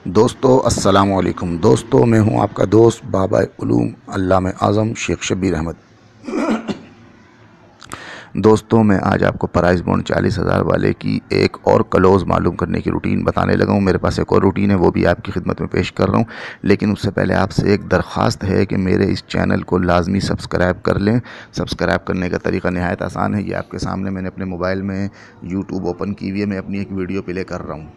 दोस्तों अस्सलाम वालेकुम। दोस्तों मैं हूं आपका दोस्त बाबा उलूम अल्लामा आज़म शेख शब्बीर अहमद। दोस्तों मैं आज आपको प्राइस बॉन्ड 40,000 वाले की एक और क्लोज़ मालूम करने की रूटीन बताने लगा हूं। मेरे पास एक और रूटीन है, वो भी आपकी खिदमत में पेश कर रहा हूं। लेकिन उससे पहले आपसे एक दरख्वास्त है कि मेरे इस चैनल को लाजमी सब्सक्राइब कर लें। सब्सक्राइब करने का तरीका नहायत आसान है। ये आपके सामने मैंने अपने मोबाइल में यूट्यूब ओपन की हुई है, मैं अपनी एक वीडियो प्ले कर रहा हूँ।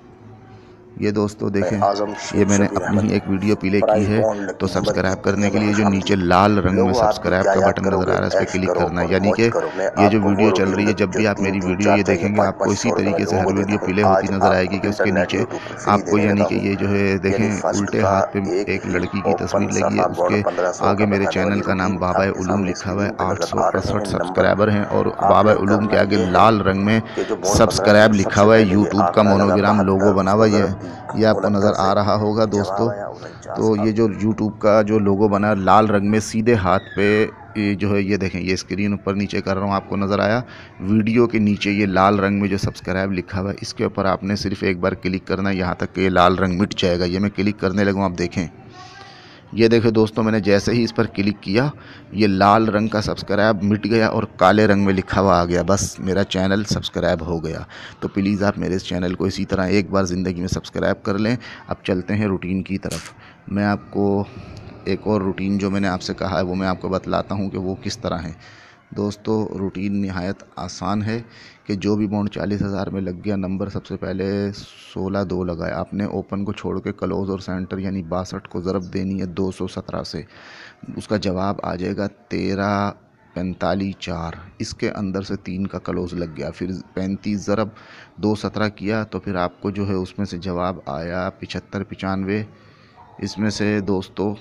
ये दोस्तों देखें, आजम ये शेख मैंने शबीर अपनी अहमद ही एक वीडियो प्ले की प्राइज है। बॉन्ड तो लकी नंबर सब्सक्राइब करने 3 के में लिए खुश जो नीचे आमदीद। लाल रंग में लोगों आप भी सब्सक्राइब क्या का याद बटन नज़र आ करोगे, रहा है, इस पर ऐश क्लिक करो करना है। और यानी मौज कि करो। मैं ये जो आपको वो वीडियो चल रूटीन रही है, जब जो भी आप मेरी 3-3, वीडियो ये 4-4 या देखेंगे 5-5 आपको इसी सौ रुपए तरीके वाले से लोगों हर को वीडियो देता हूँ। प्ले होती आज नज़र आएगी आपको कि उसके इंटरनेट नीचे यूट्यूब पे फ्री आपको देने यानी लगा कि हूँ। ये जो है यानी देखें फर्स्ट उल्टे का हाथ पे एक एक ही लड़की की ओपन तस्वीर लगी है। सफा बॉन्ड उसके 1500 आगे का मेरे दिखाने चैनल वाली का नाम रूटीन बाबा आपके उलूम सामने लिखा हुआ है। स्क्रीन पे नजर आ रहे 868 हैं। नंबर सब्सक्राइबर हैं और बाबा आपने उलूम के करना आगे ये है लाल रंग में कि जो बॉन्ड 1500 सब्सक्राइब लिखा सबसे हुआ है। पहले ये यूट्यूब का आंकड़ा लगा मोनोग्राम लोगो 72, बना उसको हुआ ज़रब है, दी ये आपको 69 नज़र आ से। रहा होगा दोस्तों। जवाब आया 49 तो का। ये जो यूट्यूब का जो लोगो बना है लाल रंग में सीधे हाथ पे, ये जो है ये देखें, ये स्क्रीन ऊपर नीचे कर रहा हूँ, आपको नज़र आया। वीडियो के नीचे ये लाल रंग में जो सब्सक्राइब लिखा हुआ है, इसके ऊपर आपने सिर्फ एक बार क्लिक करना है, यहाँ तक कि ये लाल रंग मिट जाएगा। ये मैं क्लिक करने लगूँ, आप देखें, ये देखें दोस्तों, मैंने जैसे ही इस पर क्लिक किया ये लाल रंग का सब्सक्राइब मिट गया और काले रंग में लिखा हुआ आ गया। बस मेरा चैनल सब्सक्राइब हो गया। तो प्लीज़ आप मेरे इस चैनल को इसी तरह एक बार ज़िंदगी में सब्सक्राइब कर लें। अब चलते हैं रूटीन की तरफ। मैं आपको एक और रूटीन जो मैंने आपसे कहा है वो मैं आपको बतलाता हूँ कि वो किस तरह है। दोस्तों रूटीन नहायत आसान है कि जो भी बॉन्ड 40,000 में लग गया, नंबर सबसे पहले 16-2 लगाए आपने, ओपन को छोड़ के क्लोज़ और सेंटर यानी 62 को ज़रब देनी है 217 से। उसका जवाब आ जाएगा 13-45-4। इसके अंदर से 3 का क्लोज़ लग गया, फिर 35 ज़रब 217 किया तो फिर आपको जो है उसमें से जवाब आया 75-95। इसमें से दोस्तों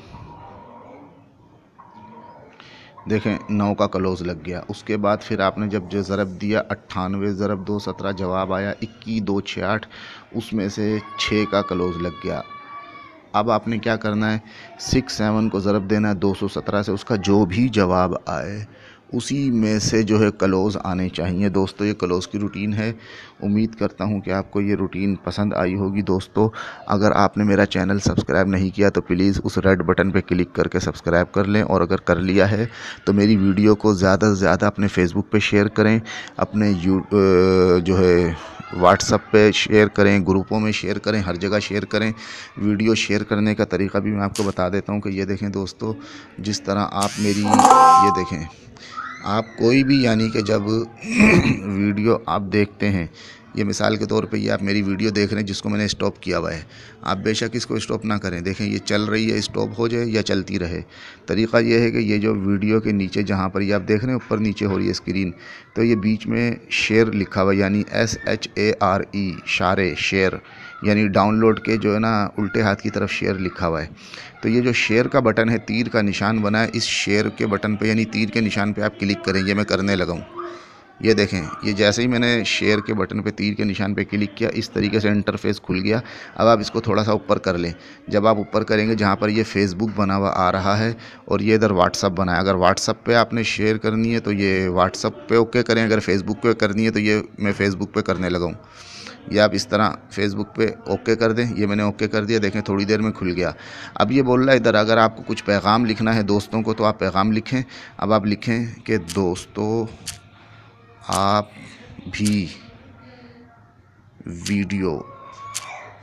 देखें 9 का क्लोज़ लग गया। उसके बाद फिर आपने जब जो ज़रब दिया 98 ज़रब 217, जवाब आया 21-268, उसमें से 6 का क्लोज़ लग गया। अब आपने क्या करना है, 6-7 को ज़रब देना है 217 से, उसका जो भी जवाब आए उसी में से जो है क्लोज़ आने चाहिए। दोस्तों ये क्लोज़ की रूटीन है। उम्मीद करता हूँ कि आपको ये रूटीन पसंद आई होगी। दोस्तों अगर आपने मेरा चैनल सब्सक्राइब नहीं किया तो प्लीज़ उस रेड बटन पे क्लिक करके सब्सक्राइब कर लें, और अगर कर लिया है तो मेरी वीडियो को ज़्यादा से ज़्यादा अपने फेसबुक पे शेयर करें, अपने जो है व्हाट्सएप पे शेयर करें, ग्रुपों में शेयर करें, हर जगह शेयर करें। वीडियो शेयर करने का तरीका भी मैं आपको बता देता हूँ कि ये देखें दोस्तों, जिस तरह आप मेरी ये देखें, आप कोई भी यानी कि जब वीडियो आप देखते हैं, ये मिसाल के तौर पे ये आप मेरी वीडियो देख रहे हैं जिसको मैंने स्टॉप किया हुआ है, आप बेशक इसको स्टॉप ना करें। देखें ये चल रही है, स्टॉप हो जाए या चलती रहे। तरीक़ा ये है कि ये जो वीडियो के नीचे जहाँ पर ये आप देख रहे हैं ऊपर नीचे हो रही है स्क्रीन, तो ये बीच में शेयर लिखा हुआ यानी SHARE, शारे, शेयर यानी डाउनलोड के जो है ना उल्टे हाथ की तरफ शेयर लिखा हुआ है। तो ये जो शेयर का बटन है, तीर का निशान बना है, इस शेयर के बटन पे यानी तीर के निशान पे आप क्लिक करें। ये मैं करने लगा हूँ, ये देखें, ये जैसे ही मैंने शेयर के बटन पे तीर के निशान पे क्लिक किया इस तरीके से इंटरफेस खुल गया। अब आप इसको थोड़ा सा ऊपर कर लें। जब आप ऊपर करेंगे जहाँ पर ये फेसबुक बना हुआ आ रहा है और ये इधर व्हाट्सअप बना है, अगर व्हाट्सअप पे आपने शेयर करनी है तो ये व्हाट्सअप पे ओके करें, अगर फेसबुक पे करनी है तो ये मैं फ़ेसबुक पे करने लगा हूँ। ये आप इस तरह फेसबुक पे ओके कर दें। ये मैंने ओके कर दिया, देखें थोड़ी देर में खुल गया। अब ये बोल रहा है इधर अगर आपको कुछ पैगाम लिखना है दोस्तों को तो आप पैगाम लिखें। अब आप लिखें कि दोस्तों आप भी वीडियो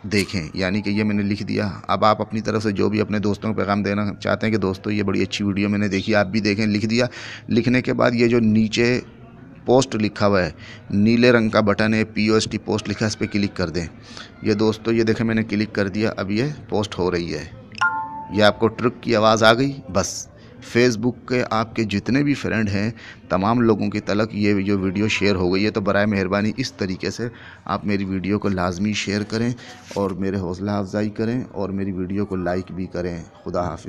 देखें, यानी कि ये मैंने लिख दिया। अब आप अपनी तरफ से जो भी अपने दोस्तों को पैगाम देना चाहते हैं कि दोस्तों ये बड़ी अच्छी वीडियो मैंने देखी, आप भी देखें, लिख दिया। लिखने के बाद ये जो नीचे पोस्ट लिखा हुआ है, नीले रंग का बटन है, POST पोस्ट लिखा है, इस पर क्लिक कर दें। ये दोस्तों ये देखें मैंने क्लिक कर दिया, अब ये पोस्ट हो रही है। ये आपको ट्रिक की आवाज़ आ गई। बस फेसबुक के आपके जितने भी फ्रेंड हैं तमाम लोगों की तलक ये जो वीडियो शेयर हो गई है। तो बराए मेहरबानी इस तरीके से आप मेरी वीडियो को लाजमी शेयर करें और मेरे हौसला अफजाई करें और मेरी वीडियो को लाइक भी करें। खुदा हाफिज़।